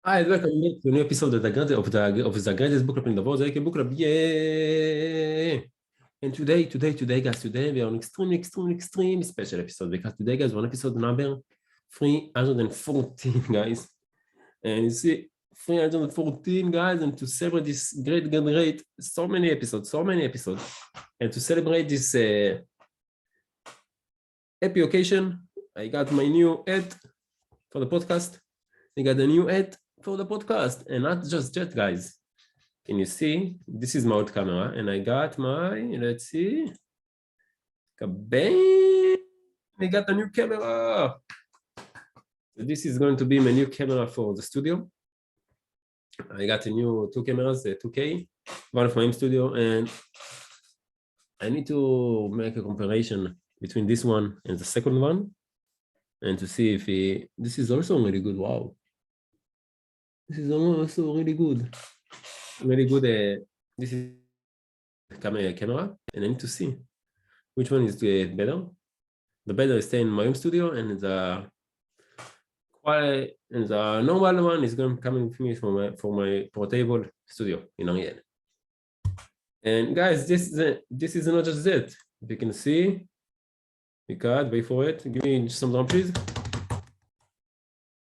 Hi, welcome back to a new episode of the greatest book club in the world, the AK Book Club. Yay! And today, guys, we are on extremely special episode because today, guys, we're on episode number 314, guys. And you see, 314, guys, and to celebrate this great, so many episodes, and to celebrate this happy occasion, I got my new ad for the podcast. I got a new ad for the podcast, and not just that, guys. Can you see? This is my old camera, and I got my, let's see, bang! I got a new camera. So this is going to be my new camera for the studio. I got a new two cameras, 2K, one from my studio, and I need to make a comparison between this one and the second one, and to see if this is also really good. Wow. This is also really good. This is camera, and I need to see which one is better. The better is staying in my home studio, and the normal one is going to come with me for my portable studio in Ariel. And guys, this is not just that. If you can see, we got, wait for it. Give me some drum, please.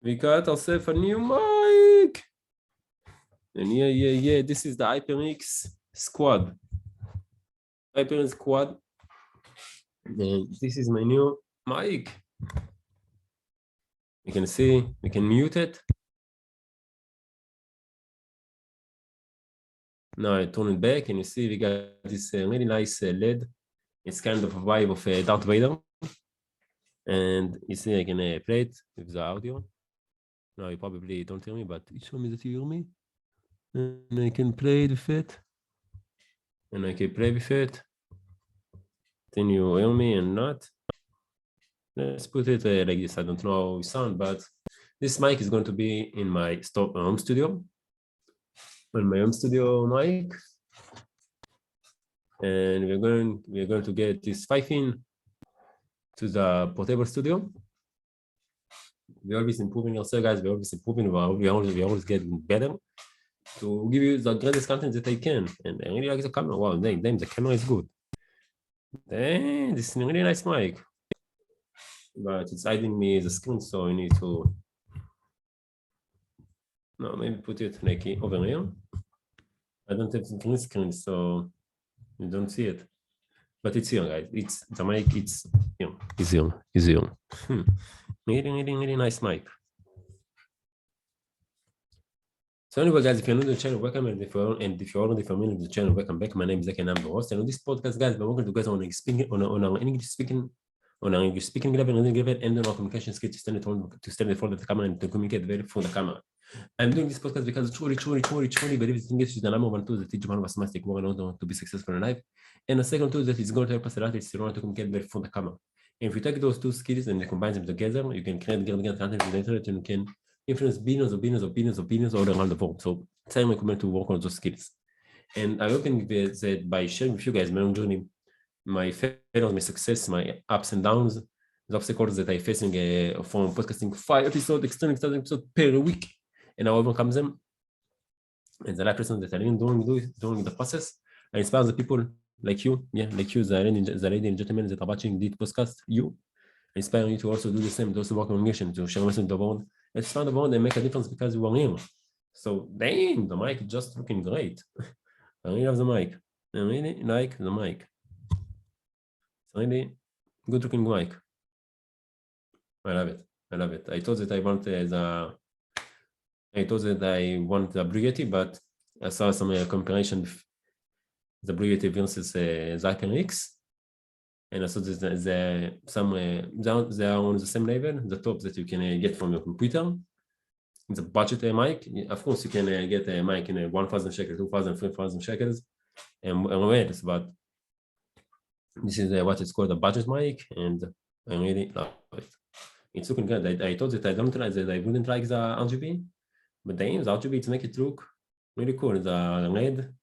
We got ourselves a new mic. And yeah, this is the HyperX Squad. HyperX Squad. And this is my new mic. You can see, we can mute it. Now I turn it back, and you see we got this really nice LED. It's kind of a vibe of Darth Vader. And you see I can play it with the audio. Now you probably don't hear me, but it shows me that you hear me. And I can play with it. And I can play with it. Then you hear me and not. Let's put it like this. I don't know how we sound, but this mic is going to be in my home studio. On my home studio mic. And we're going to get this 5-in to the portable studio. We're always improving ourselves, guys. We're always improving. We're always getting better to give you the greatest content that I can. And I really like the camera. Wow, damn, the camera is good. Dang, this is a really nice mic. But it's hiding me the screen, so I need to maybe put it like over here. I don't have the green screen, so you don't see it. But it's here, guys. It's the mic, it's here. It's here. Really nice mic. So anyway, guys, if you're new to the channel, welcome, and if you're already familiar with the channel, welcome back. My name is Zach, and I'm the host. And on this podcast, guys, we're going to go on our English speaking level, and on our communication skills to stand in front of the camera and to communicate very from the camera. I'm doing this podcast because I truly believe that English is the number one tool that teaches one of us must take more in order to be successful in life. And the second tool that is going to help us a lot is to learn to communicate very from the camera. And if you take those two skills and you combine them together, you can create great content on the internet, and you can influence billions all around the world. So it's time I recommend to work on those skills. And I hope that by sharing with you guys my own journey, my failures, my success, my ups and downs, the obstacles that I'm facing from podcasting 5 episodes, extending episodes per week, and I overcome them. And the life lessons that I learned during the process, I inspire the people like you, the lady and gentlemen that are watching this podcast. I inspire you to also do the same, to also work on mission, to share message with the world, expand the world and make a difference because you are here. So, dang, the mic is just looking great. I really love the mic. I really like the mic. It's really good looking mic. I love it. I thought that I want the Brigati, but I saw some comparison with the Brigati versus the HyperX. And I saw that they are on the same level, the top that you can get from your computer. It's a budget mic. Of course, you can get a mic in 1,000 shekels, 2,000, 3,000 shekels, and less, but this is what it's called, a budget mic, and I really love it. It's looking good. I thought that I wouldn't like the RGB, but the RGB to make it look really cool. The red,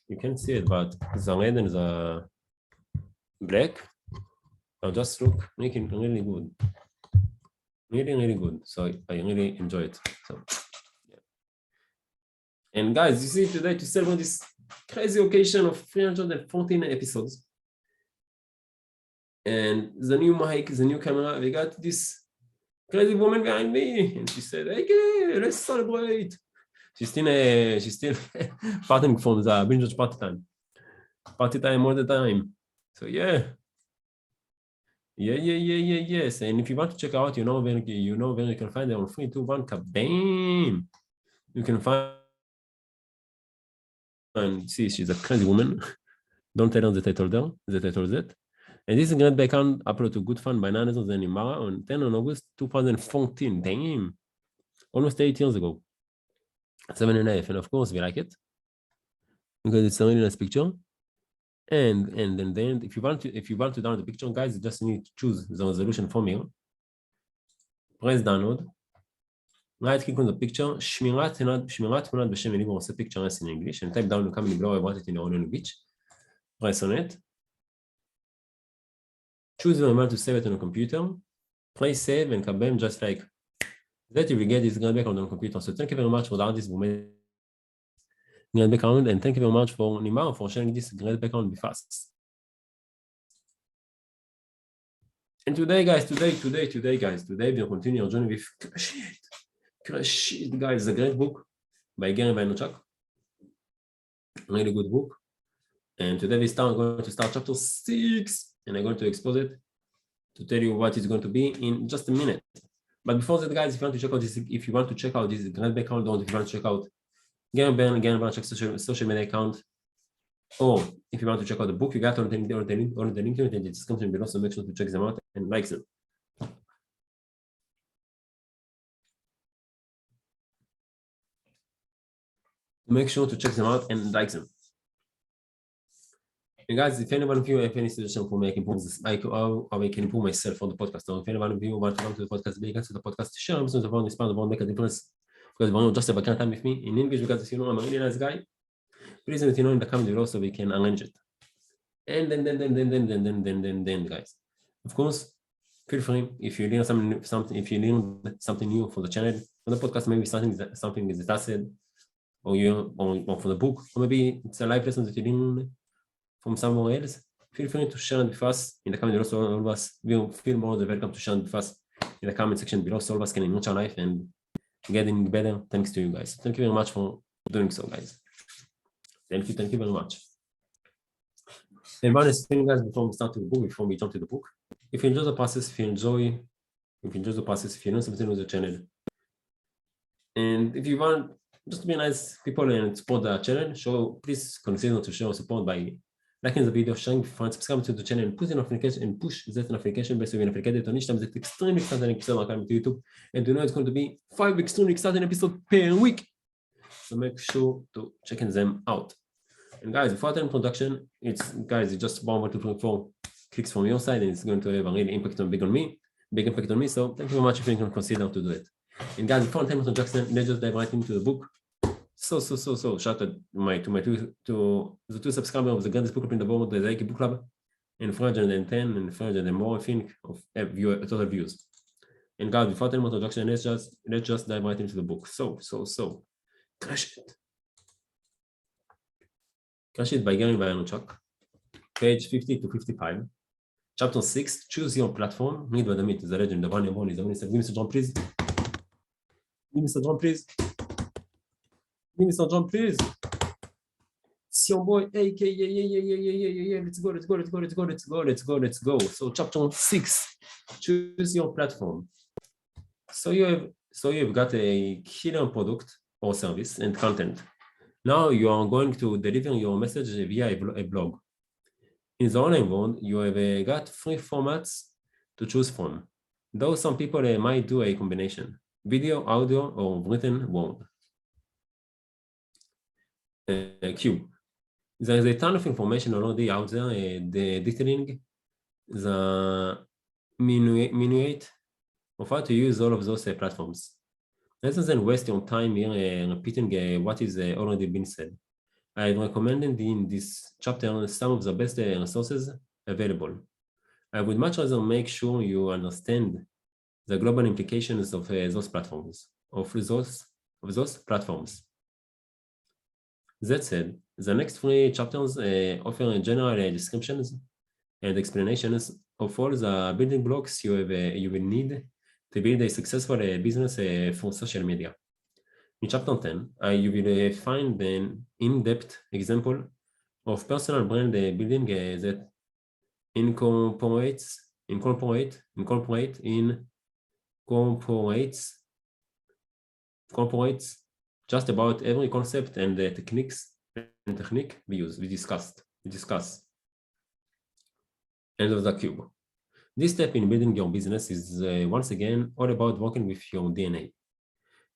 you can't see it, but the red and the black are just making really good. Really good. So I really enjoy it. So And guys, you see today to celebrate this crazy occasion of 314 episodes. And the new mic, the new camera, we got this crazy woman behind me. And she said, hey, let's celebrate. She's still partying from the binge party time. Party time all the time. So yes. And if you want to check out, you know where you can find it on 3, 2, 1, kabam. You can find and see she's a crazy woman. Don't tell her the title there, the title Z. And this is Great Bacon uploaded to Good Fun by Nanas and Imara on 10 on August 2014. Damn. Almost 8 years ago. 7.5. And of course we like it. Because it's a really nice picture. And then if you want to download the picture, guys, you just need to choose the resolution from here. Press download. Right click on the picture. שמירת תמונת בשם עלי ועושה picture as in English. And type down the comment below I want it in your own language. Press on it. Choose the amount to save it on a computer. Press save and kabam, just like that. You will get this Great Background on the computer. So thank you very much for the artist who made Great Background, and thank you very much for Nimar for sharing this Great Background with us. And today, guys, we'll continue our journey with Crash It, guys, a great book by Gary Vaynerchuk. Really good book. And today we're going to start chapter 6, and I'm going to expose it to tell you what it's going to be in just a minute. But before that, guys, if you want to check out this Great Background, or if you want to check out Gary Vaynerchuk's social media account, or if you want to check out the book, you got all the link in the description below, so make sure to check them out and like them. Make sure to check them out and like them. And guys, if anyone of you have any suggestion for me, I can improve this, how I can improve myself for the podcast, or if anyone of you want to come to the podcast, be to the podcast, share episodes about this part, about make a difference, because you just have a kind of time with me in English, because I'm a really nice guy. Please let me know in the comment below so we can arrange it. And then, guys, of course, feel free if you learn something new for the channel, for the podcast, maybe something is that said, or for the book, or maybe it's a live lesson that you learn from somewhere else. Feel free to share it with us in the comment below, so all of us will feel more than welcome to share it with us in the comment section below, so all of us can enrich our life and getting better thanks to you guys. Thank you very much for doing so, guys. Thank you very much. And one last thing, guys, before we jump to the book, if you enjoy the process, if you learn something with the channel, and if you want just to be nice people and support the channel, please consider to show support by liking the video, sharing with friends, subscribe to the channel, and push that notification bell so you're notified on each time that extremely exciting episode on YouTube. And to know it's going to be 5 extremely exciting episodes per week. So make sure to check them out. And guys, before the introduction, it's just 1, 2, 3, 4 clicks from your side, and it's going to have a really big impact on me. So thank you very much if you can consider to do it. And guys, before the introduction, let's just dive right into the book. So shout out to the 2 subscribers of the greatest book club in the world, the Zaki Book Club, and 310 and 300 and more, I think, of total views. And guys, before the introduction, let's just dive right into the book. So Crash It by Gary Vaynerchuk, page 50 to 55, chapter 6, choose your platform. Read by the myth, the legend, the one and only, the minister. Give me Mr. John, please. Mr. John, please. It's your boy, AK, yeah. Let's go. So chapter 6, choose your platform. So you've got a killer product or service and content. Now you are going to deliver your message via a blog. In the online world, you have got 3 formats to choose from. Though some people might do a combination: video, audio, or written word. Q. There is a ton of information already out there detailing the minuet of how to use all of those platforms. Rather than waste your time here repeating what is already been said, I recommended in this chapter some of the best resources available. I would much rather make sure you understand the global implications of those platforms. That said, the next 3 chapters offer general descriptions and explanations of all the building blocks you will need to build a successful business for social media. In chapter 10, you will find an in-depth example of personal brand building that incorporates just about every concept and technique we discuss. End of the cube. This step in building your business is once again all about working with your DNA.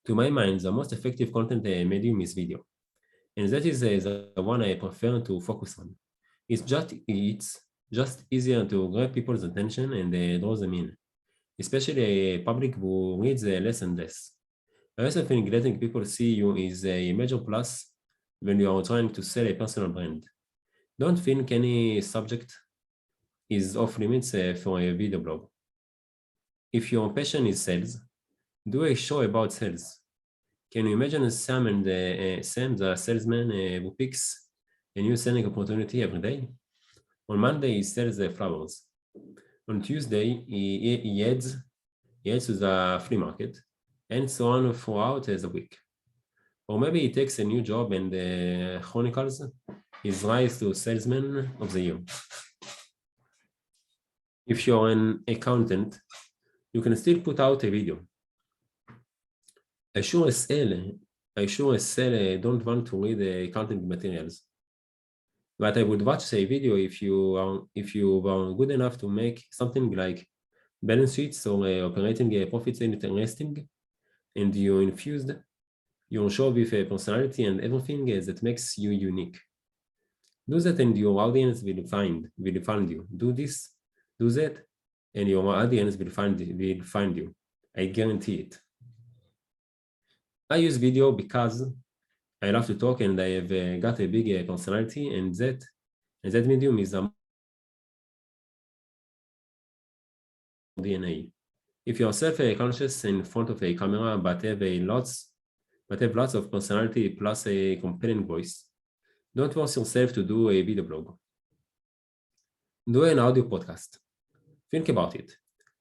To my mind, the most effective content medium is video, and that is the one I prefer to focus on. It's just easier to grab people's attention and draw them in, especially a public who reads less and less. I also think letting people see you is a major plus when you are trying to sell a personal brand. Don't think any subject is off limits for a video blog. If your passion is sales, do a show about sales. Can you imagine Sam the salesman who picks a new selling opportunity every day? On Monday, he sells flowers. On Tuesday, he heads to the flea market, and so on throughout the week. Or maybe he takes a new job and chronicles his rise to salesman of the year. If you're an accountant, you can still put out a video. I sure as hell don't want to read the accounting materials. But I would watch a video if you were good enough to make something like balance sheets or operating profits and investing, and you infused your show with a personality and everything that makes you unique. Do that and your audience will find you. Do that, and your audience will find you. I guarantee it. I use video because I love to talk and I have got a big personality, and that medium is a DNA. If you're self-conscious in front of a camera but have lots of personality plus a compelling voice, don't force yourself to do a video blog. Do an audio podcast. Think about it.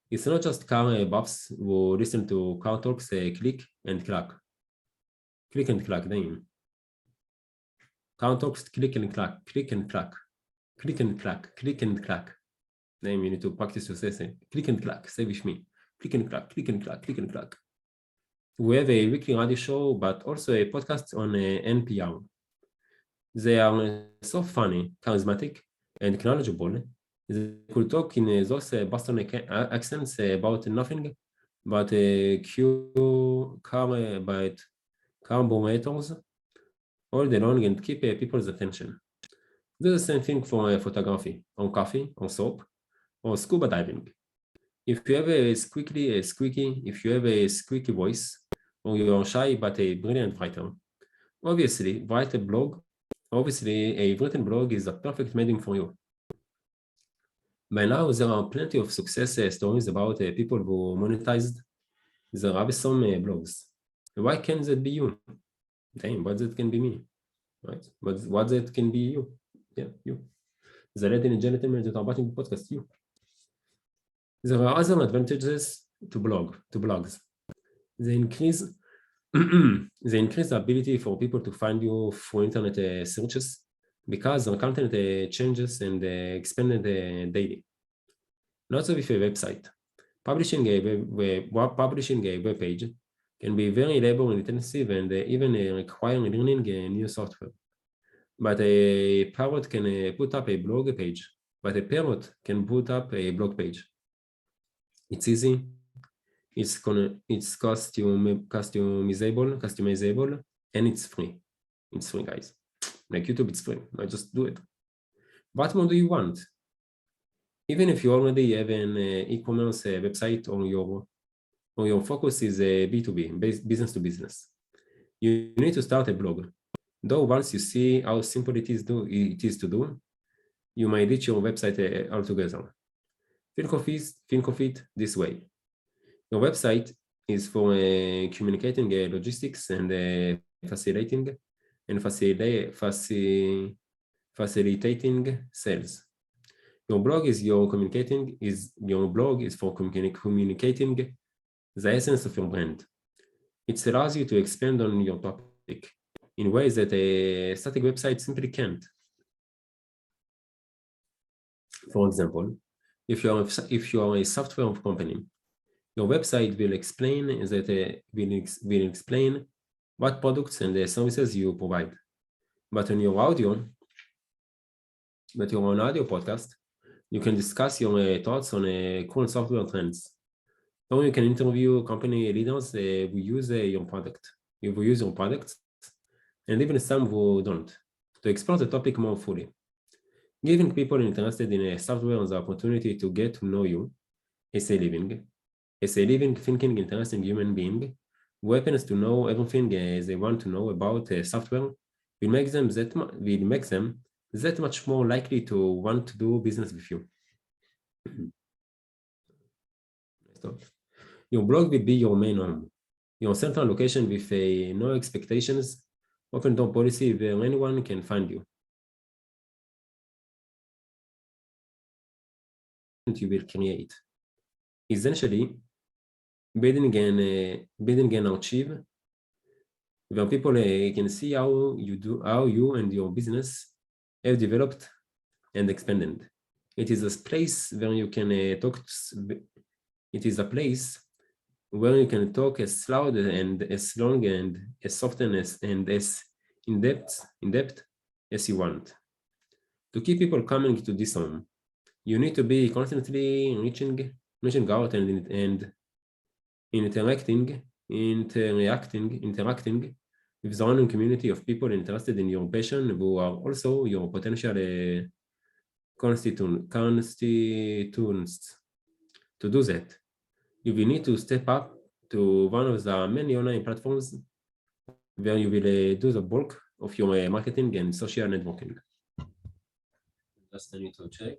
It's not just car buffs who listen to car talks click and clack. Damn. Car talks click and clack. Damn, you need to practice your say. Click and clack, say with me. Click and clack. We have a weekly radio show, but also a podcast on NPR. They are so funny, charismatic, and knowledgeable. They could talk in those Boston accents about nothing but carburetors all day long and keep people's attention. Do the same thing for photography, on coffee, on soap, or scuba diving. If you have a squeaky voice, or you're shy but a brilliant writer, obviously a written blog is a perfect medium for you. By now, there are plenty of success stories about people who monetized their awesome blogs. Why can't that be you? Damn, but that can be me, right? But what that can be you? Yeah, you. The ladies and gentlemen that are watching the podcast, you. There are other advantages to blogs. They increase the ability for people to find you through internet searches because the content changes and expanded daily. Not so with a website. Publishing a web page can be very labor intensive and even require learning new software. But a parrot can put up a blog page. It's easy. It's customizable, and it's free. It's free, guys. Like YouTube, it's free. I just do it. What more do you want? Even if you already have an e-commerce website or your focus is B2B, business to business, you need to start a blog. Though once you see how simple it is to do, you might ditch your website altogether. Think of it this way. Your website is for communicating logistics and facilitating and facilitating sales. Your blog is for communicating the essence of your brand. It allows you to expand on your topic in ways that a static website simply can't. For example, if you are a software company, your website will explain what products and services you provide. But on your audio podcast, you can discuss your thoughts on current software trends. Or you can interview company leaders who use your products, and even some who don't, to explore the topic more fully. Giving people interested in software the opportunity to get to know you as a living, thinking, interesting human being who happens to know everything they want to know about software will make them that much more likely to want to do business with you. Your blog will be your main home, your central location with no expectations, open door policy where anyone can find you. You will create. Essentially, building an archive where people can see how you and your business have developed and expanded. It is a place where you can talk. It is a place where you can talk as loud and as long and as often and as in depth as you want. To keep people coming to this home, you need to be constantly reaching out and interacting with the own community of people interested in your passion who are also your potential constituents. To do that, you will need to step up to one of the many online platforms where you will do the bulk of your marketing and social networking. Just need to check.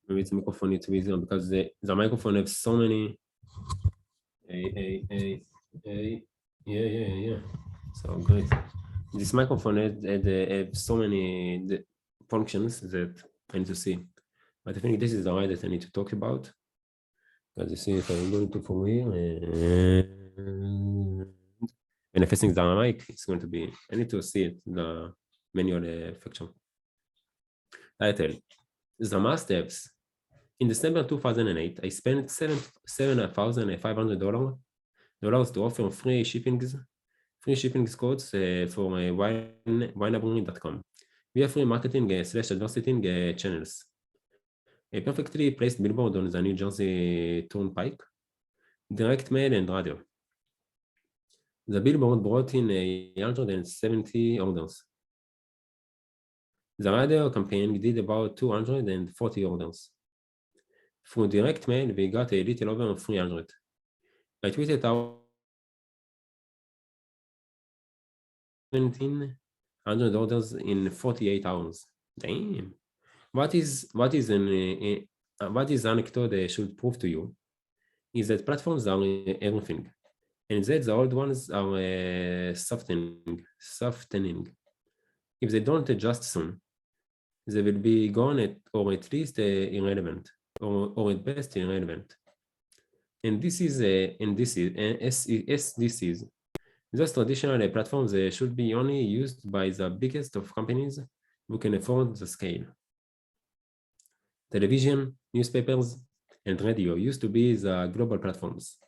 Maybe it's microphone needs to be easier because the microphone has so many. Yeah. So great. This microphone had so many functions that I need to see. But I think this is the one that I need to talk about. Because you see, if I'm going to from here and if I think the mic, it's going to be, I need to see it, the manual function. Title, the must-haves. In December 2008, I spent $7,500 to offer free shipping codes for wineabroning.com via free marketing / advertising channels. A perfectly placed billboard on the New Jersey Turnpike, direct mail and radio. The billboard brought in 170 orders. The radio campaign did about 240 orders. Through direct mail, we got a little over 300. I tweeted out 1,700 orders in 48 hours. Damn. What is anecdote should prove to you is that platforms are everything, and that the old ones are softening. If they don't adjust soon, they will be gone or at least irrelevant, or at best irrelevant. And this is those traditional platforms should be only used by the biggest of companies who can afford the scale. Television, newspapers, and radio used to be the global platforms.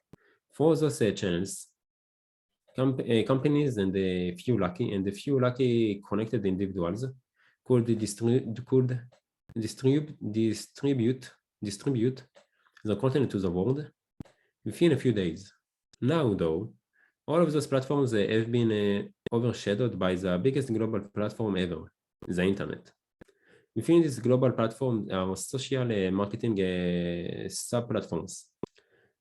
For those channels, companies and a few lucky connected individuals could distribute the content to the world within a few days. Now, though, all of those platforms have been overshadowed by the biggest global platform ever, the internet. Within this global platform are social marketing sub-platforms.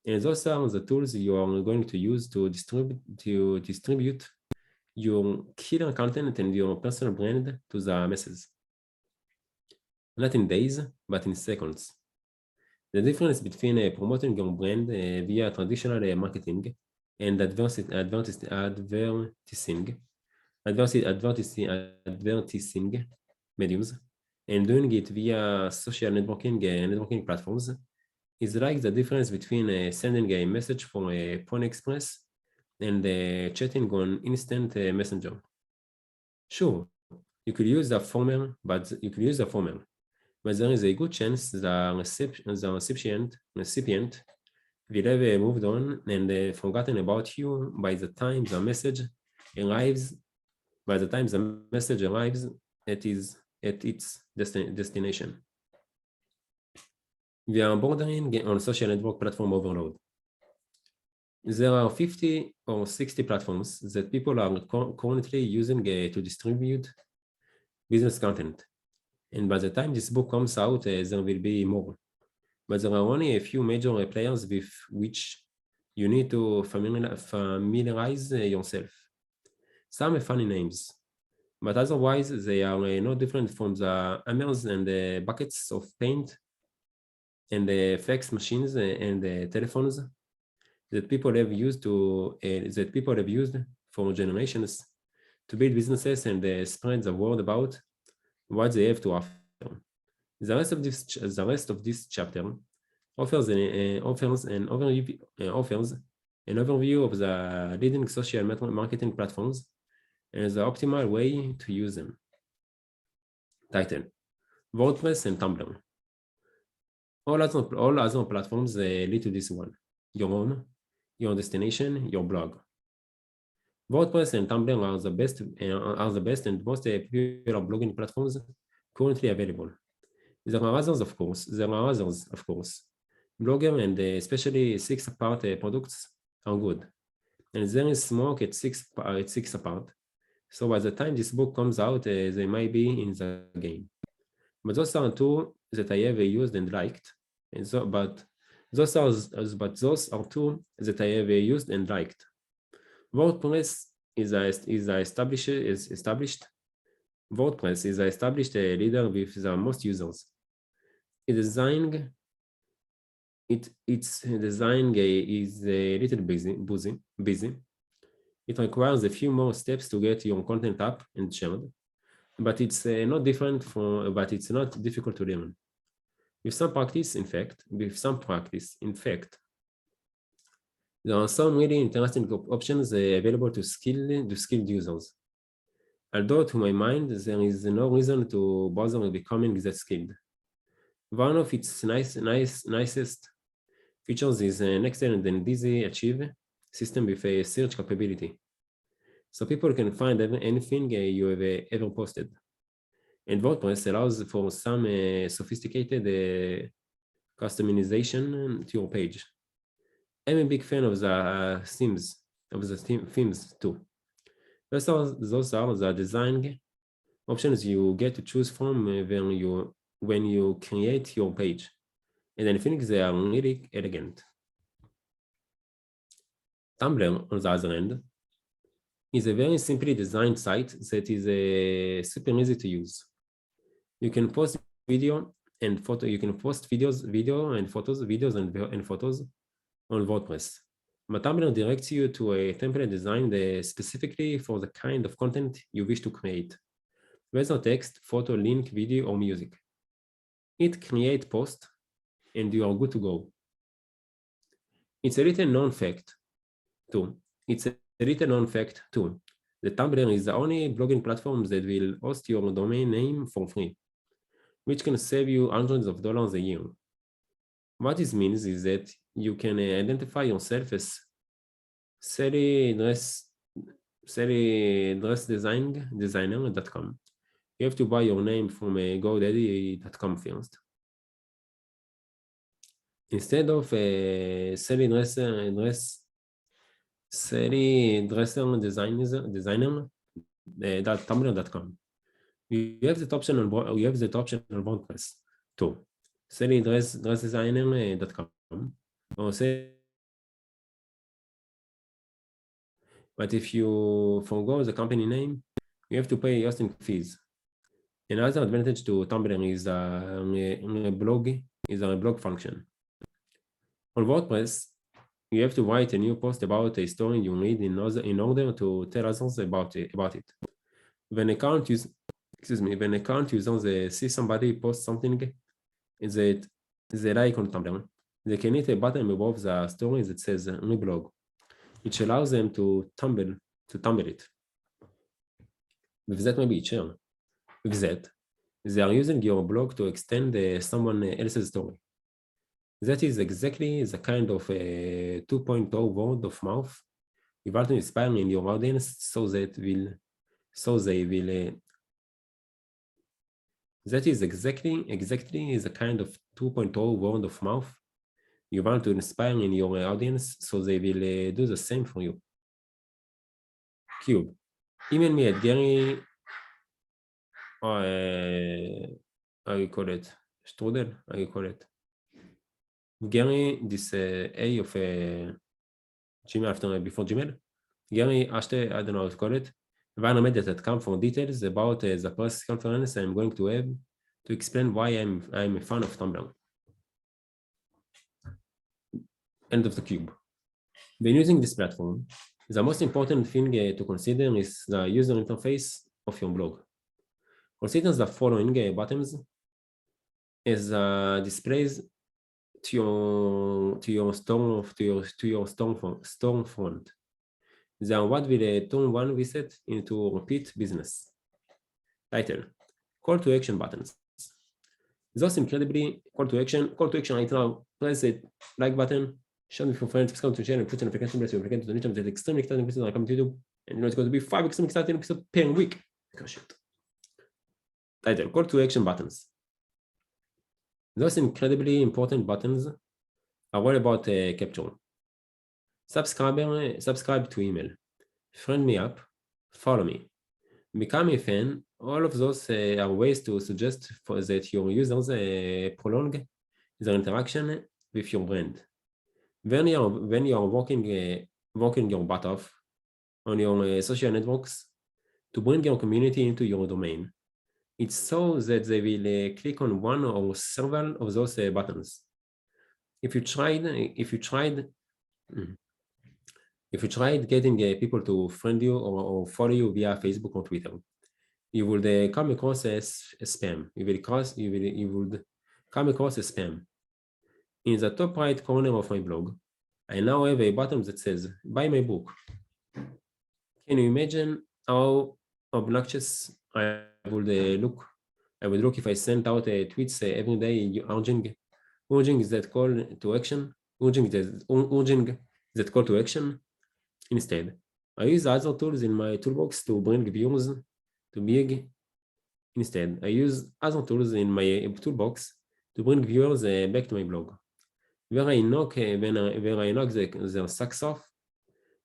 And those are the tools you are going to use to distribute your killer content and your personal brand to the masses. Not in days, but in seconds. The difference between promoting your brand via traditional marketing and advertising mediums, and doing it via social networking platforms is like the difference between sending a message from a Pony Express and chatting on instant messenger. Sure, you could use the former, but there is a good chance the recipient will have moved on and forgotten about you by the time the message arrives. At its destination. We are bordering on social network platform overload. There are 50 or 60 platforms that people are currently using to distribute business content. And by the time this book comes out, there will be more. But there are only a few major players with which you need to familiarize yourself. Some have funny names, but otherwise they are no different from the hammers and the buckets of paint and the fax machines and the telephones that people have used for generations to build businesses and spread the word about what they have to offer. The rest of this chapter offers an overview of the leading social marketing platforms and the optimal way to use them. Title: WordPress and Tumblr. All other platforms lead to this one: your home, your destination, your blog. WordPress and Tumblr are the best and most popular blogging platforms currently available. There are others, of course. Blogger and especially 6-part products are good, and there is smoke at 6 apart. So by the time this book comes out, they might be in the game. But those are two that I have used and liked. But those are two that I have used and liked. WordPress is established leader with the most users. Its design is a little busy. It requires a few more steps to get your content up and shared, but it's not difficult to learn. With some practice, in fact, there are some really interesting options available to skilled users. Although to my mind, there is no reason to bother becoming that skilled. One of its nicest features is an excellent and easy achieve system with a search capability. So people can find anything you have ever posted. And WordPress allows for some sophisticated customization to your page. I'm a big fan of the themes too. Those are the design options you get to choose from when you create your page. And I think they are really elegant. Tumblr, on the other hand, is a very simply designed site that is super easy to use. You can post video and photo. You can post videos and photos on WordPress. But Tumblr directs you to a template designed specifically for the kind of content you wish to create, whether text, photo, link, video, or music. Hit create post, and you are good to go. It's a little known fact too. The Tumblr is the only blogging platform that will host your domain name for free, which can save you hundreds of dollars a year. What this means is that you can identify yourself as designer.com. You have to buy your name from GoDaddy.com first. Instead of designer.tumblr.com. You have the option on WordPress too. SallyDressDesigner.com or say, but if you forgo the company name, you have to pay hosting fees. Another advantage to Tumblr is a blog function. On WordPress, you have to write a new post about a story you read in order to tell others about it. When account users see somebody post something that they like on Tumblr, they can hit a button above the story that says reblog, which allows them to tumble it. With that, maybe share. With that, they are using your blog to extend someone else's story. That is exactly the kind of 2.0 word of mouth you want to inspire in your audience that is exactly the kind of 2.0 word of mouth you want to inspire in your audience so they will do the same for you. Cube. Email me at Gary, how you call it? Strudel, how you call it? Gary, this A of Gmail before Gmail. Gary, hashtag, I don't know how to call it. Vaynermedia.com for details about the press conference I'm going to have to explain why I'm a fan of Tumblr. End of the cube. When using this platform, the most important thing to consider is the user interface of your blog. Consider the following buttons as displays to your storefront. Then what will turn one visit into repeat business? Title, call to action buttons. Those incredibly call to action right now. Press the like button, share with your friends, subscribe to the channel, put an application, bless your application to the niche. That extremely exciting episodes are coming to YouTube, and it's going to be 5 extremely exciting episodes per week. Title, call to action buttons. Those incredibly important buttons are all about capture. Subscribe to email, friend me up, follow me, become a fan. All of those are ways to suggest that your users prolong their interaction with your brand. When you are working your butt off on your social networks to bring your community into your domain, it's so that they will click on one or several of those buttons. If you tried getting people to friend you or follow you via Facebook or Twitter, you would come across as spam. You would come across as spam. In the top right corner of my blog, I now have a button that says buy my book. Can you imagine how obnoxious I would look if I sent out tweets every day urging that call to action, urging that call to action. Instead, I use other tools in my toolbox to bring viewers to big. Instead, I use other tools in my toolbox to bring viewers back to my blog, where I knock their socks off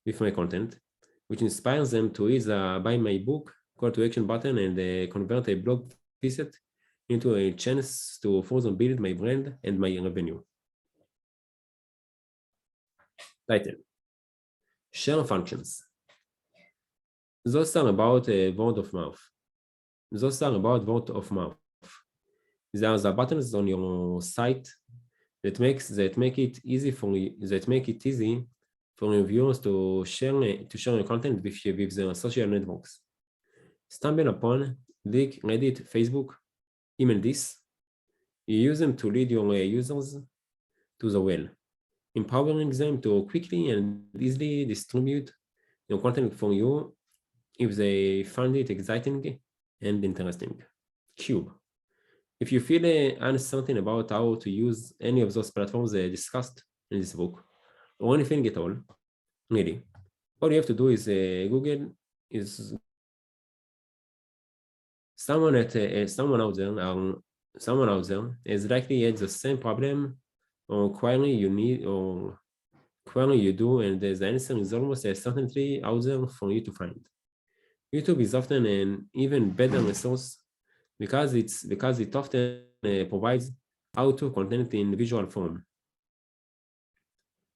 with my content, which inspires them to either buy my book, call to action button, and convert a blog visit into a chance to further build my brand and my revenue. Title, share functions. Those are about word of mouth. They are the buttons on your site that make it easy for your viewers to share your content with their social networks. Stumble upon, leak, Reddit, Facebook, email this. You use them to lead your users to the well, empowering them to quickly and easily distribute your content for you if they find it exciting and interesting. Cube. If you feel uncertain about how to use any of those platforms discussed in this book, or anything at all, really, all you have to do is Google is someone out there is likely had the same problem or query you do, and the answer is almost certainly out there for you to find. YouTube is often an even better resource because it often provides how-to content in visual form.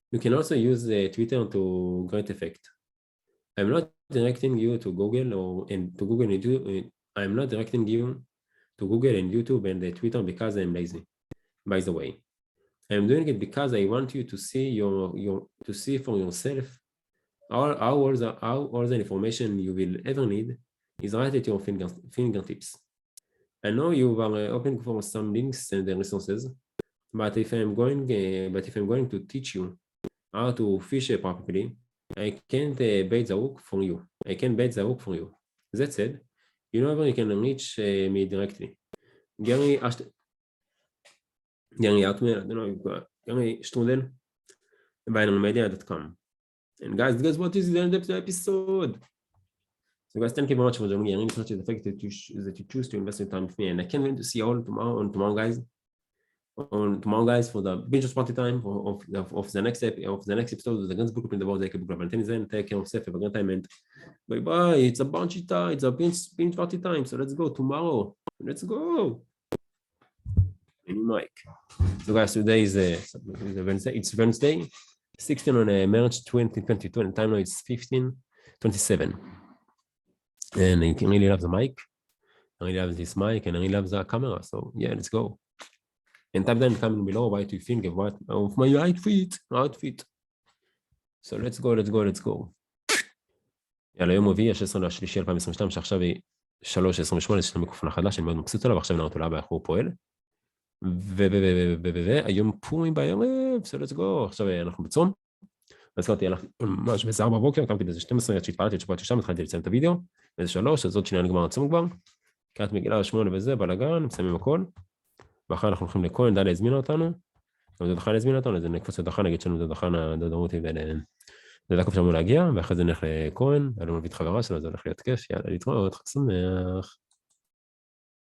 You can also use Twitter to great effect. I'm not directing you to Google and YouTube. I'm not directing you to Google and YouTube and Twitter because I'm lazy. By the way, I'm doing it because I want you to see to see for yourself all the information you will ever need is right at your fingertips. I know you are open for some links and resources, but if I'm going to teach you how to fish properly, I can't bait the hook for you. I can bait the hook for you. That said, you know you can reach me directly. Gary Outmail, I don't know, Gary Strudel, Vaynermedia.com. And guys, what is the end of the episode? So guys, thank you very much for joining me. I really appreciate the fact that you choose to invest your time with me, and I can't wait to see you all tomorrow, guys, for the binge party time of the next episode of the Guns Book Club in the World Book Club. Until then, take care of yourself, have a great time, and bye. It's a binge party time, so let's go tomorrow. Let's go. Any mic. So guys, today is Wednesday. It's Wednesday, 16 on March 2022, and time now is 15:27. And I really love the mic. I really love this mic, and I really love the camera. So yeah, let's go. And type down in the comment below what you think of my outfit. So let's go. יאללה, יום רביעי, 16/3/2022, שעכשיו היא 3:28, יש לנו מיקרופון החדש, אני מאוד מבסוט עליו, ועכשיו נראה אותו לאבא איך הוא פועל. והיום פורים בערב, so let's go. עכשיו אנחנו בצום. אז קראתי, הלכתי ממש ב-4 בבוקר, קמתי באיזה 12, עד שהתפעלתי את שפעתי שם, התחלתי לציין את הוידאו, באיזה 3, אז עוד שנייה נגמר הצום כבר. קראת מגילה 8 וזה, בלגן, מסיימים הכל. ואחר אנחנו הולכים לכהן, דליה הזמינה אותנו. אבל דודחן הזמינה אותנו, אז נקפוץ לדודחן, נגיד שלנו דודחן, דודרותי ודקוף שאמור להגיע, ואחרי זה נלך לכהן, היה לנו מביא את חברה שלו, זה הולך להיות כיף, יאללה, להתראות, חג שמח.